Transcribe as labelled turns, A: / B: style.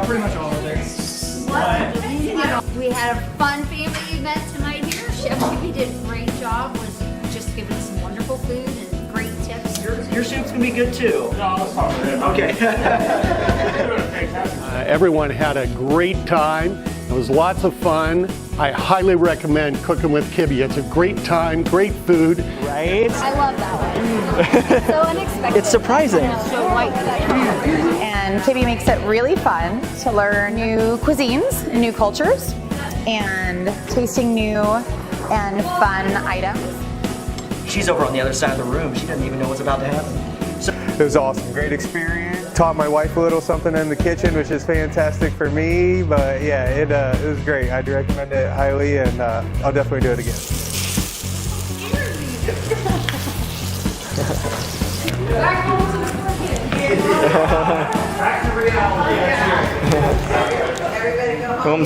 A: Pretty much all of it.
B: We had a fun family event tonight here. Chef Kibby did a great job. Was just giving some wonderful food and great tips.
C: Your soup's gonna be good too.
A: No, that's fine.
C: Okay.
D: Everyone had a great time. It was lots of fun. I highly recommend Cooking with Kibby. It's a great time, great food.
C: Right?
B: I love that one. So unexpected.
C: It's surprising.
B: So white.
E: And Kibby makes it really fun to learn new cuisines, new cultures, and tasting new and fun items.
C: She's over on the other side of the room. She doesn't even know what's about to happen.
F: It was awesome, great experience. Taught my wife a little something in the kitchen, which is fantastic for me. But yeah, it was great. I'd recommend it highly, and I'll definitely do it again.
A: Back to reality.
C: Everybody go home.